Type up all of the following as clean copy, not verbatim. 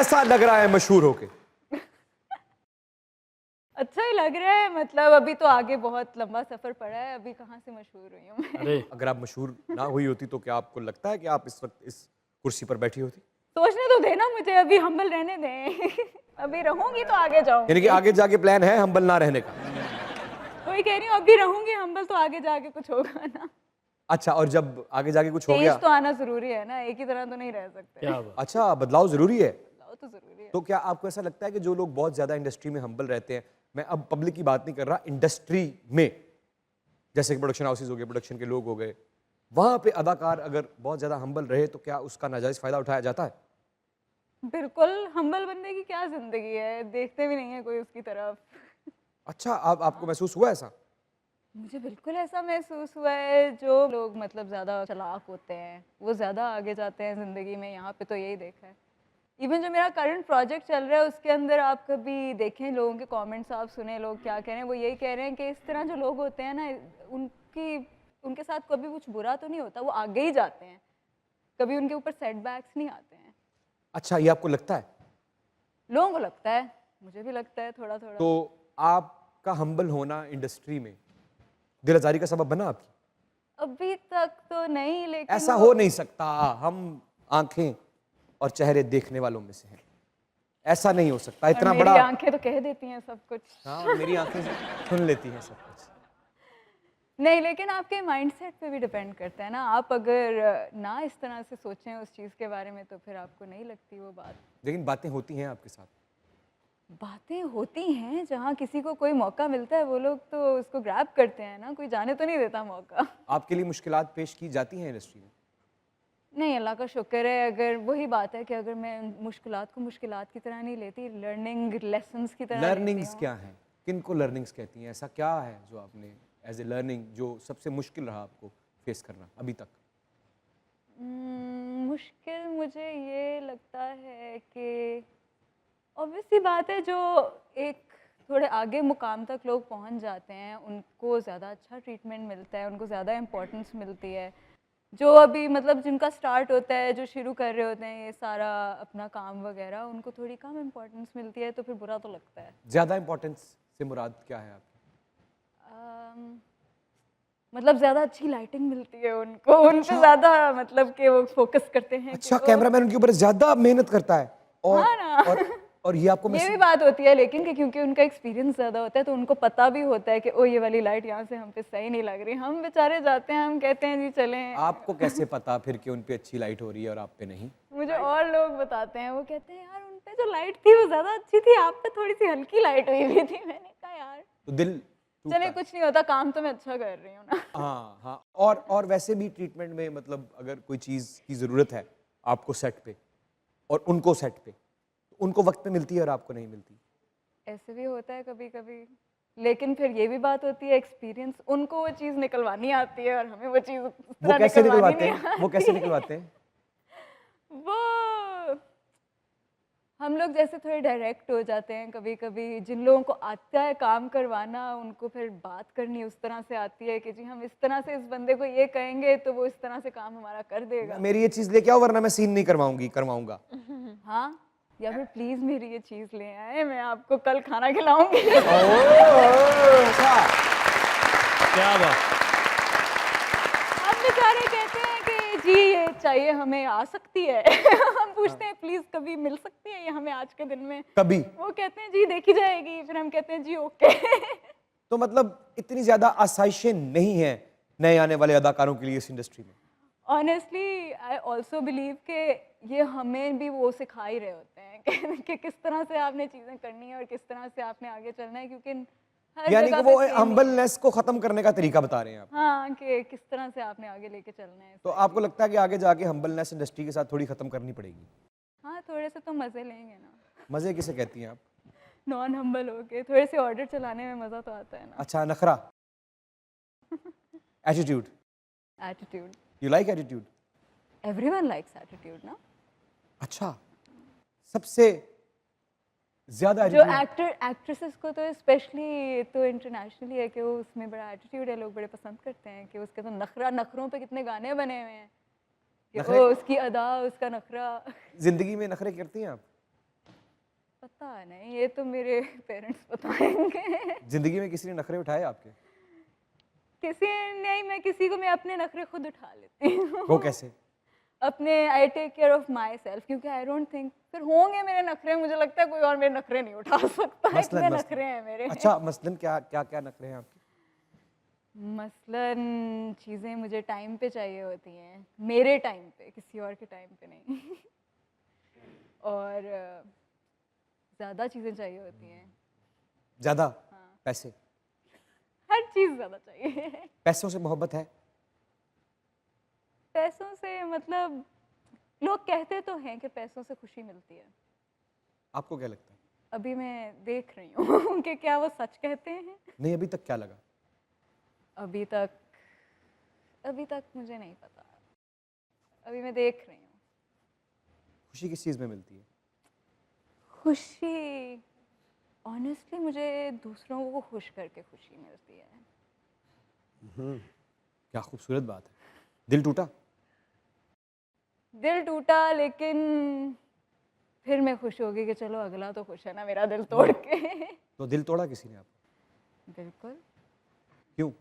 कैसा लग रहा है मशहूर होके? अच्छा ही लग रहा है, मतलब अभी तो आगे बहुत लंबा सफर पड़ा है, अभी कहाँ से मशहूर हुई हूँ मैं। अरे अगर आप मशहूर ना हुई होती तो क्या आपको लगता है कि आप इस वक्त इस कुर्सी पर बैठी होती? सोचने तो देना मुझे, अभी हम्बल रहने दें। अभी रहूंगी तो आगे यानी जाऊंगी। कि आगे जाके प्लान है हम्बल ना रहने का? वही कह रही हूँ, अभी रहूंगी हम्बल तो आगे जाके कुछ होगा ना। अच्छा, और जब आगे जाके कुछ हो चेंज गया? तो आना जरूरी है ना, एक ही तरह तो नहीं रह सकते। क्या बात। अच्छा, बदलाव जरूरी है। बदलाव तो जरूरी है। तो क्या आपको ऐसा लगता है कि जो लोग बहुत ज्यादा इंडस्ट्री में हम्बल रहते हैं, मैं अब पब्लिक की बात नहीं कर रहा, इंडस्ट्री में जैसे कि प्रोडक्शन हाउसेज हो गए, प्रोडक्शन के लोग हो गए, वहां पे अदाकार अगर बहुत ज्यादा हम्बल रहे तो क्या उसका नाजायज फायदा उठाया जाता है? बिल्कुल, हम्बल बनने की क्या जिंदगी है, देखते भी नहीं है कोई उसकी तरफ। अच्छा, आपको महसूस हुआ ऐसा? मुझे बिल्कुल ऐसा महसूस हुआ है, जो लोग मतलब ज़्यादा चालाक होते हैं वो ज़्यादा आगे जाते हैं ज़िंदगी में, यहाँ पे तो यही देखा है। इवन जो मेरा करंट प्रोजेक्ट चल रहा है उसके अंदर आप कभी देखें, लोगों के कमेंट्स आप सुने, लोग क्या कह रहे हैं, वो यही कह रहे हैं कि इस तरह जो लोग होते हैं ना, उनकी उनके साथ कभी कुछ बुरा तो नहीं होता, वो आगे ही जाते हैं, कभी उनके ऊपर सेटबैक्स नहीं आते हैं। अच्छा, ये आपको लगता है? लोगों को लगता है, मुझे भी लगता है थोड़ा थोड़ा। तो आपका हम्बल होना इंडस्ट्री में दिल आजारी का सबब बना आपकी? अभी तक तो नहीं, लेकिन ऐसा हो नहीं सकता, हम आंखें और चेहरे देखने वालों में से हैं, ऐसा नहीं हो सकता और इतना मेरी बड़ा। आंखें तो कह देती हैं सब कुछ। हाँ, और मेरी आंखें सुन लेती हैं सब कुछ। नहीं, लेकिन आपके माइंडसेट पे भी डिपेंड करता है ना, आप अगर ना इस तरह से सोचें उस चीज़ के बारे में तो फिर आपको नहीं लगती वो बात। लेकिन बातें होती हैं आपके साथ? बातें होती हैं, जहाँ किसी को कोई मौका मिलता है वो लोग तो उसको ग्रैब करते हैं ना, कोई जाने तो नहीं देता मौका। आपके लिए मुश्किलात पेश की जाती हैं इंडस्ट्री में? नहीं, अल्लाह का शुक्र है, अगर वही बात है कि अगर मैं मुश्किलात को मुश्किलात की तरह नहीं लेती, लर्निंग लेसन्स की तरह लेती लर्निंग्स हूँ। क्या हैं? किन को लर्निंग्स कहती हैं? ऐसा क्या है जो आपने एज ए लर्निंग जो सबसे मुश्किल रहा आपको फेस करना अभी तक? मुश्किल मुझे ये लगता है कि ऑब्वियस सी बात है, जो एक थोड़े आगे मुकाम तक लोग पहुंच जाते हैं उनको ज़्यादा अच्छा ट्रीटमेंट मिलता है, उनको ज़्यादा इम्पोर्टेंस मिलती है। जो अभी मतलब जिनका स्टार्ट होता है, जो शुरू कर रहे होते हैं ये सारा अपना काम वगैरह, उनको थोड़ी कम इम्पोर्टेंस मिलती है, तो फिर बुरा तो लगता है। ज्यादा इंपॉर्टेंस से मुराद क्या है आपकी? मतलब ज़्यादा अच्छी लाइटिंग मिलती है उनको, उन पे ज़्यादा मतलब कि वो फोकस करते हैं कि अच्छा, वो। कैमरामैन उनके ऊपर ज्यादा मेहनत करता है और हाँ ना। और ये आपको ये भी बात होती है, लेकिन कि क्योंकि उनका एक्सपीरियंस ज़्यादा होता है तो उनको पता भी होता है कि ओ ये वाली लाइट यहाँ से हम पे सही नहीं लग रही, हम बेचारे जाते हैं, हम कहते हैं जी चलें। आपको कैसे पता फिर कि उन पे अच्छी लाइट हो रही है और आप पे नहीं? मुझे और लोग बताते हैं, वो कहते हैं यार उन पे जो लाइट थी वो ज़्यादा अच्छी थी, आप पे थोड़ी सी हल्की लाइट हुई हुई थी। मैंने कहा यार तो दिल टूटता चले, है। कुछ नहीं होता, काम तो मैं अच्छा कर रही हूँ ना। हाँ हाँ, और वैसे भी ट्रीटमेंट में मतलब अगर कोई चीज़ की ज़रूरत है आपको सेट पे और उनको सेट पे, तो उनको वक्त पे मिलती है और आपको नहीं मिलती। ऐसे भी होता है कभी कभी, लेकिन फिर ये भी बात होती है, एक्सपीरियंस उनको वो चीज़ निकलवानी आती है और हमें वो चीज़ उस वो तरह कैसे निकलवानी निकलवाते नहीं हैं? आती। वो कैसे निकलवाते हैं? वो हम लोग जैसे थोड़े डायरेक्ट हो जाते हैं कभी कभी, जिन लोगों को आता है काम करवाना उनको फिर बात करनी उस तरह से आती है कि जी हम इस तरह से इस बंदे को ये कहेंगे तो वो इस तरह से काम हमारा कर देगा। मेरी ये चीज़ लेके आओ वरना मैं सीन नहीं करवाऊंगा। हाँ, या फिर प्लीज मेरी ये चीज़ ले आए, मैं आपको कल खाना खिलाऊंगी। अच्छा, क्या बात। अब बेचारे कहते हैं कि जी ये चाहिए हमें, आ सकती है। हम पूछते हैं प्लीज कभी मिल सकती है ये हमें आज के दिन में? कभी? वो कहते हैं जी देखी जाएगी, फिर हम कहते हैं जी ओके। तो मतलब इतनी ज़्यादा आसाइशें नहीं हैं नए आने वाले अदाकारों के लिए इस इंडस्ट्री में? ऑनेस्टली आई ऑल्सो बिलीव कि ये हमें भी वो सिखा ही रहे होते हैं कि किस तरह से आपने चीज़ें करनी है और किस तरह से आपने आगे चलना है, क्योंकि हर यानी कि जगह वो पे same ही है। हम्बलनेस को ख़त्म करने का तरीका बता रहे हैं आप? हाँ, कि किस तरह से आपने आगे लेके चलना है। तो आपको लगता है कि आगे जाके हम्बलनेस इंडस्ट्री के साथ थोड़ी ख़त्म करनी पड़ेगी? हाँ, थोड़े से तो मज़े लेंगे ना, मज़े किसे कहती हैं आप? नॉन हम्बल हो के थोड़े से ऑर्डर चलाने में मज़ा तो आता है ना। अच्छा, नखरा, attitude, attitude, you like attitude? Everyone likes attitude ना। अच्छा, सबसे ज्यादा जो एटीट्यूड? एक्टर एक्ट्रेसेस को तो स्पेशली तो इंटरनेशनली है कि वो उसमें बड़ा एटीट्यूड है, लोग बड़े पसंद करते हैं कि उसके तो नखरों पे कितने गाने बने हुए हैं कि नखरे? ओ उसकी अदा, उसका नखरा। जिंदगी में नखरे करती हैं आप? पता नहीं, ये तो मेरे पेरेंट्स बताएंगे। जिंदगी में किसी ने नखरे उठाए आपके? किसी नहीं, मैं अपने नखरे खुद उठा लेती हूँ। वो कैसे? अपने I take care of myself, क्योंकि आई डोंट थिंक फिर होंगे मेरे नखरे, मुझे लगता है कोई और मेरे नखरे नहीं उठा सकता। इतने नखरे हैं मेरे। अच्छा, मसलन क्या क्या क्या नखरे हैं आपके? मसलन चीज़ें मुझे टाइम पे चाहिए होती हैं, मेरे टाइम पे, किसी और के टाइम पे नहीं। और ज़्यादा चीज़ें चाहिए होती हैं। ज्यादा? हाँ। पैसे? हर चीज़ ज़्यादा चाहिए। पैसों से मोहब्बत है? पैसों से मतलब लोग कहते तो हैं कि पैसों से खुशी मिलती है। आपको क्या लगता है? अभी मैं देख रही हूँ कि क्या वो सच कहते हैं। नहीं, अभी तक क्या लगा? अभी तक मुझे नहीं पता। अभी मैं देख रही हूँ। खुशी किस चीज में मिलती है? खुशी ऑनेस्टली मुझे दूसरों को खुश करके खुशी मिलती है। क्या खूबसूरत बात है। दिल टूटा? दिल टूटा, लेकिन फिर मैं खुश होगी कि चलो अगला तो खुश है ना मेरा दिल तोड़ के। तो दिल तोड़ा किसी ने आपका? बिल्कुल। क्यों?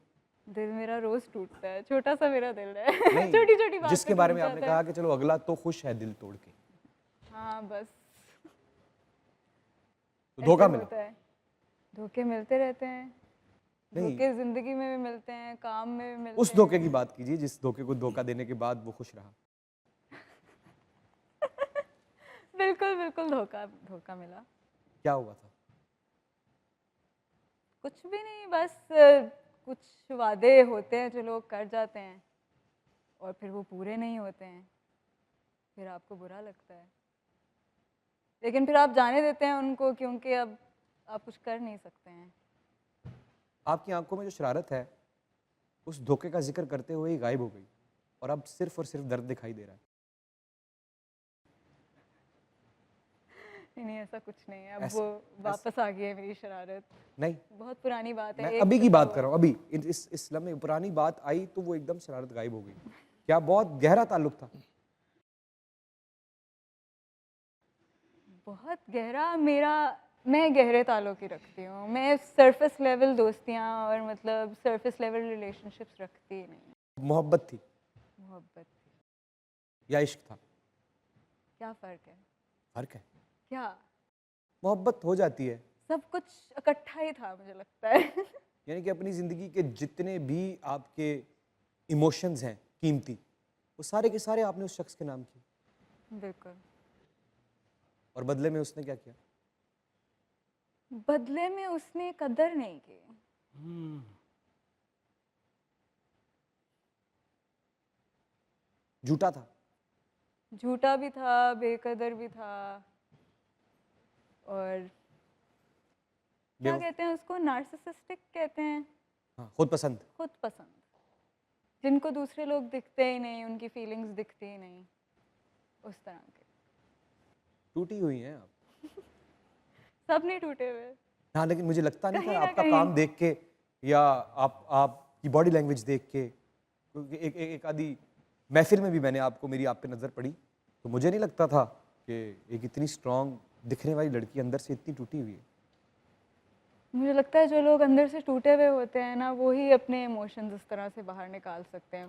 दिल मेरा रोज टूटता है, छोटा सा मेरा दिल है। नहीं, छोटी छोटी बात जिसके पे बारे टूट में आपने जाता कहा है। कि चलो अगला तो खुश है दिल तोड़ के, हाँ बस तो धोखा ऐसे मिला? होता है। धोखे मिलते रहते हैं। नहीं। धोखे जिंदगी में भी मिलते हैं, काम में भी मिलते उस हैं। धोखे की बात कीजिए जिस धोखे को धोखा देने के बाद वो खुश रहा। बिल्कुल बिल्कुल धोखा धोखा मिला। क्या हुआ था? कुछ भी नहीं, बस कुछ वादे होते हैं जो लोग कर जाते हैं और फिर वो पूरे नहीं होते हैं, फिर आपको बुरा लगता है, लेकिन फिर आप जाने देते हैं उनको, क्योंकि अब आप कुछ कर नहीं सकते हैं। आपकी आंखों में जो शरारत है उस धोखे का जिक्र करते हुए ही गायब हो गई और अब सिर्फ और सिर्फ दर्द दिखाई दे रहा है। नहीं ऐसा कुछ नहीं है, अब ऐसा- वो वापस आ गई है मेरी शरारत। नहीं, बहुत पुरानी बात है। मैं एक अभी की तो बात कर रहा हूँ। अभी इस लम्हे पुरानी बात आई तो वो एकदम शरारत गायब हो गई। क्या बहुत गहरा ताल्लुक था? बहुत गहरा मेरा, मैं गहरे ताल्लुक ही रखती हूँ। मैं सरफेस लेवल दोस्तियाँ और मतलब सरफेस लेवल रिलेशनशिप्स रखती ही नहीं। मोहब्बत थी मोहब्बत थी। या इश्क था? क्या फ़र्क है? फर्क है। क्या? मोहब्बत हो जाती है, सब कुछ इकट्ठा ही था मुझे लगता है। यानी कि अपनी ज़िंदगी के जितने भी आपके इमोशंस हैं कीमती, वो सारे के सारे आपने उस शख्स के नाम किए बिल्कुल। और बदले में उसने क्या किया? बदले में उसने कदर नहीं की। झूठा था? झूठा भी था, बेकदर भी था, और क्या बेवफ- कहते हैं उसको, नार्सिसिस्टिक कहते हैं। हाँ, खुद पसंद। खुद पसंद, जिनको दूसरे लोग दिखते ही नहीं, उनकी फीलिंग्स दिखती ही नहीं, उस तरह के। टूटी हुई हैं आप। सब नहीं टूटे हुए। हाँ, लेकिन मुझे लगता नहीं कहीं था ना आपका कहीं। काम देख के या आपकी बॉडी लैंग्वेज देख के, क्योंकि एक आधी महफिल में भी मैंने आपको, मेरी आप पे नज़र पड़ी तो मुझे नहीं लगता था कि एक इतनी स्ट्रांग दिखने वाली लड़की अंदर से इतनी टूटी हुई है। मुझे लगता है जो लोग अंदर से टूटे हुए होते हैं ना, वो ही अपने इमोशंस इस तरह से बाहर निकाल सकते हैं।